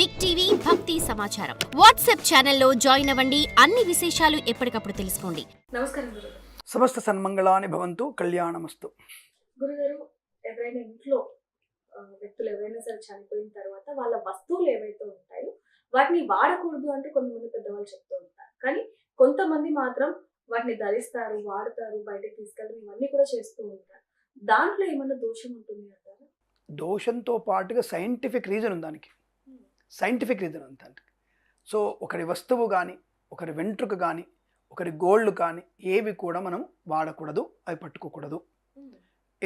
Big TV భక్తి సమాచారం WhatsApp ఛానల్లో జాయిన్ అవ్వండి. అన్ని విశేషాలు ఎప్పటికప్పుడు తెలుసుకోండి. నమస్కారం గురుగారు. సమస్త సన్మంగళాని భవంతు, కళ్యాణమస్తు. గురుగారు, ఎవరైనా ఇంట్లో వ్యక్తులు ఎవరైనా సరే చనిపోయిన తర్వాత వాళ్ళ వస్తువులు ఏవైతే ఉంటాయో వాటిని వాడకూడదు అంటే కొంతమంది పెద్దవాళ్ళు చెప్తూ ఉంటారు. కానీ కొంతమంది మాత్రం వాటిని ధరిస్తారు, వాడతారు, బయటకు తీసుకెళ్ళడం ఇవన్నీ కూడా చేస్తూ ఉంటారు. దాంట్లో ఏమన్నా దోషం ఉంటుంది అంటారా? దోషంతో పాటుగా సైంటిఫిక్ రీజన్ ఉంది దానికి. సైంటిఫిక్ రీజన్ ఉంది దానికి. సో ఒకరి వస్తువు కానీ, ఒకరి వెంట్రుక కానీ, ఒకరి గోల్డ్ కానీ ఏవి కూడా మనం వాడకూడదు, అవి పట్టుకోకూడదు.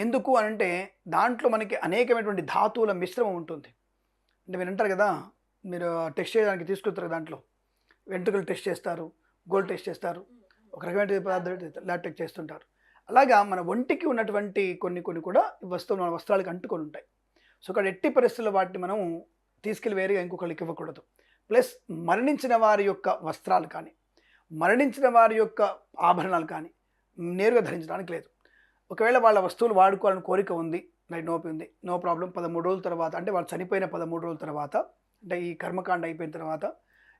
ఎందుకు అనంటే దాంట్లో మనకి అనేకమైనటువంటి ధాతువుల మిశ్రమం ఉంటుంది. అంటే మీరు అంటారు కదా, మీరు టెస్ట్ చేయడానికి తీసుకుంటారు, దాంట్లో వెంట్రుకలు టెస్ట్ చేస్తారు, గోల్డ్ టెస్ట్ చేస్తారు, ఒక రకమైన పదార్థాలు ల్యాబ్ టెస్ట్ చేస్తుంటారు. అలాగా మన ఒంటికి ఉన్నటువంటి కొన్ని కూడా వస్తువులు మన వస్త్రాలకు అంటుకొని ఉంటాయి. సో అక్కడ ఎట్టి పరిస్థితుల్లో వాటిని మనం తీసుకెళ్ళి వేరేగా ఇంకొకరికి ఇవ్వకూడదు. ప్లస్ మరణించిన వారి యొక్క వస్త్రాలు కానీ, మరణించిన వారి యొక్క ఆభరణాలు కానీ నేరుగా ధరించడానికి లేదు. ఒకవేళ వాళ్ళ వస్తువులు వాడుకోవాలని కోరిక ఉంది, నో ప్రాబ్లం. 13 రోజుల తర్వాత, అంటే వాళ్ళు చనిపోయిన 13 రోజుల తర్వాత, అంటే ఈ కర్మకాండ అయిపోయిన తర్వాత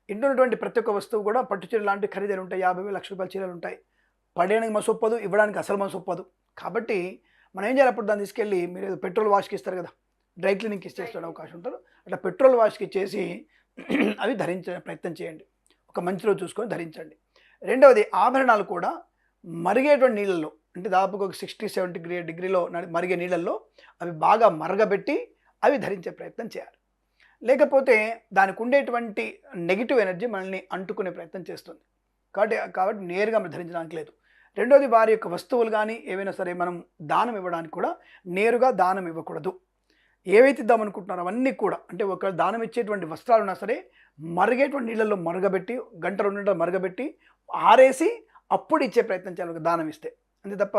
ఇంట్లో ఉన్నటువంటి ప్రతి ఒక్క వస్తువు కూడా పట్టు చీరలు లాంటి ఖరీదైన ఉంటాయి. 50,000 లక్ష రూపాయల చీరలు ఉంటాయి. పడేయడానికి మనసు ఒప్పదు, ఇవ్వడానికి అసలు మనసు ఒప్పదు. కాబట్టి మనం ఏం చేయాలి, అప్పుడు దాన్ని తీసుకెళ్ళి మీరు పెట్రోల్ వాష్కి ఇస్తారు కదా, డ్రై క్లీనింగ్కి ఇచ్చేస్తాడు అవకాశం ఉంటారు. అట్లా పెట్రోల్ వాష్కి ఇచ్చేసి అవి ధరించే ప్రయత్నం చేయండి. ఒక మంచి రోజు చూసుకొని ధరించండి. రెండవది, ఆభరణాలు కూడా మరిగేటువంటి నీళ్ళల్లో, అంటే దాదాపుగా ఒక 60-70 డిగ్రీలో మరిగే నీళ్ళల్లో అవి బాగా మరగబెట్టి అవి ధరించే ప్రయత్నం చేయాలి. లేకపోతే దానికి ఉండేటువంటి నెగిటివ్ ఎనర్జీ మనల్ని అంటుకునే ప్రయత్నం చేస్తుంది. కాబట్టి నేరుగా మనం ధరించడానికి లేదు. రెండోది, వారి యొక్క వస్తువులు కానీ ఏవైనా సరే మనం దానం ఇవ్వడానికి కూడా నేరుగా దానం ఇవ్వకూడదు. ఏవైతే ఇద్దామనుకుంటున్నారో అవన్నీ కూడా, అంటే ఒక దానం ఇచ్చేటువంటి వస్త్రాలు ఉన్నా సరే మరిగేటువంటి నీళ్ళల్లో మరగబెట్టి, గంట 2 గంటలు మరగబెట్టి ఆరేసి అప్పుడు ఇచ్చే ప్రయత్నం చేయాలి దానం ఇస్తే. అంతే తప్ప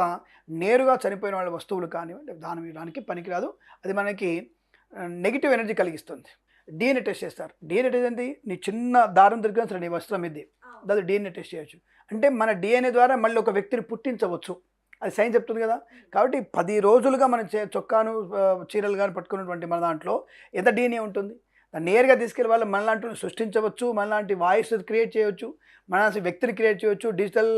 నేరుగా చనిపోయిన వాళ్ళ వస్తువులు కానివ్వండి దానం ఇవ్వడానికి పనికిరాదు. అది మనకి నెగిటివ్ ఎనర్జీ కలిగిస్తుంది. DNA టెస్ట్ చేస్తారు. DNA టెస్ట్ ఏంటి, నీ చిన్న దారం దొరికినా సరే నీ వస్త్రం ఇది, దాని DNA టెస్ట్ చేయొచ్చు. అంటే మన DNA ద్వారా మళ్ళీ ఒక వ్యక్తిని పుట్టించవచ్చు, అది సైన్స్ చెప్తుంది కదా. కాబట్టి 10 రోజులుగా మన చొక్కాను చీరలు కానీ పట్టుకున్నటువంటి మన దాంట్లో ఎంత DNA ఉంటుంది. దాన్ని నేరుగా తీసుకెళ్ళి వాళ్ళు మనలాంటి సృష్టించవచ్చు, మనలాంటి వాయిస్ క్రియేట్ చేయవచ్చు, మన వ్యక్తిని క్రియేట్ చేయవచ్చు, డిజిటల్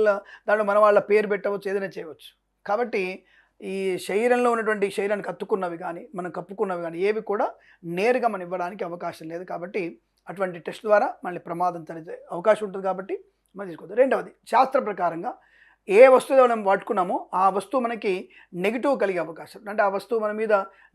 దాంట్లో మన వాళ్ళ పేరు పెట్టవచ్చు, ఏదైనా చేయవచ్చు. కాబట్టి ఈ శరీరంలో ఉన్నటువంటి శరీరానికి కత్తుకున్నవి కానీ మనం కప్పుకున్నవి కానీ ఏవి కూడా నేరుగా మనం ఇవ్వడానికి అవకాశం లేదు. కాబట్టి అటువంటి టెస్ట్ ద్వారా మళ్ళీ ప్రమాదం తలెత్తే అవకాశం ఉంటుంది. కాబట్టి మనం తీసుకోవద్దు. రెండవది, శాస్త్ర ప్రకారంగా ఏ వస్తువు మనం వాడుకున్నామో ఆ వస్తువు మనకి నెగిటివ్ కలిగే అవకాశం, అంటే ఆ వస్తువు మన మీద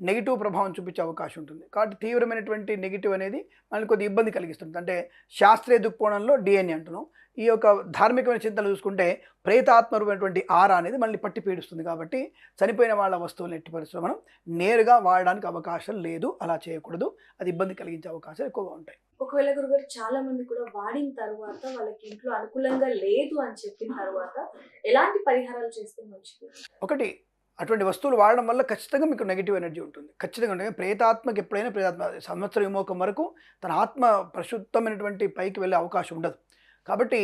నెగిటివ్ ప్రభావం చూపించే అవకాశం ఉంటుంది. కాబట్టి తీవ్రమైనటువంటి నెగిటివ్ అనేది మనకి కొద్ది ఇబ్బంది కలిగిస్తుంది. అంటే శాస్త్రీయ దృక్కోణంలో DNA అంటున్నాం. ఈ యొక్క ధార్మికమైన చింతలు చూసుకుంటే ప్రేతాత్మరూపమైనటువంటి ఆరా అనేది మళ్ళీ పట్టి పీడిస్తుంది. కాబట్టి చనిపోయిన వాళ్ళ వస్తువులను ఎట్టి పరిస్థితుల్లో మనం నేరుగా వాడడానికి అవకాశం లేదు, అలా చేయకూడదు. అది ఇబ్బంది కలిగించే అవకాశాలు ఎక్కువగా ఉంటాయి. ఒకవేళ గురుగారు చాలా మంది కూడా వాడిన తర్వాత వాళ్ళకి ఇంట్లో అనుకూలంగా లేదు అని చెప్పిన తర్వాత ఎలాంటి పరిహారాలు చేస్తే మంచిది? ఒకటి, అటువంటి వస్తువులు వాడడం వల్ల ఖచ్చితంగా మీకు నెగిటివ్ ఎనర్జీ ఉంటుంది. ఖచ్చితంగా ఉంటుంది. ప్రేతాత్మకి ఎప్పుడైనా సంవత్సరం విమోకం వరకు తన ఆత్మ పరిశుద్ధమైనటువంటి పైకి వెళ్ళే అవకాశం ఉండదు. కాబట్టి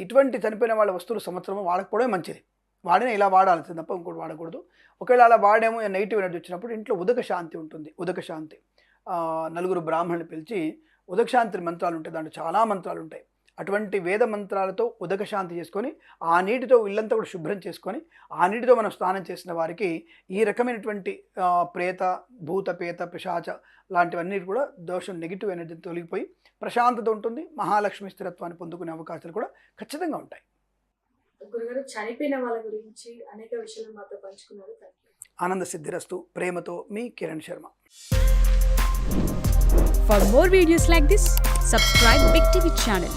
ఇటువంటి చనిపోయిన వాళ్ళ వస్తువులు సంవత్సరం వాడకపోవడమే మంచిది. వాడినా ఇలా వాడాల్సింది తప్ప ఇంకోటి వాడకూడదు. ఒకవేళ అలా వాడేమో నెగిటివ్ ఎనర్జీ వచ్చినప్పుడు ఇంట్లో ఉదక శాంతి ఉంటుంది. ఉదక శాంతి, 4 బ్రాహ్మణులు పిలిచి ఉదక శాంతి మంత్రాలు ఉంటాయి, దాంట్లో చాలా మంత్రాలు ఉంటాయి. అటువంటి వేద మంత్రాలతో ఉదక శాంతి చేసుకొని ఆ నీటితో ఇల్లంతా కూడా శుభ్రం చేసుకొని ఆ నీటితో మనం స్నానం చేసిన వారికి ఈ రకమైనటువంటి ప్రేత, భూత, పేత, పిశాచ లాంటివన్నీ కూడా దోషం, నెగిటివ్ ఎనర్జీ తొలగిపోయి ప్రశాంతత ఉంటుంది. మహాలక్ష్మి స్థిరత్వాన్ని పొందుకునే అవకాశాలు కూడా ఖచ్చితంగా ఉంటాయి. గురుగారు, చనిపోయిన వాళ్ళ గురించి అనేక విషయాలు మాతో పంచుకున్నారు. ఆనంద సిద్ధిరస్తు. ప్రేమతో మీ Kiran Sharma. For more videos like this, subscribe Big TV channel.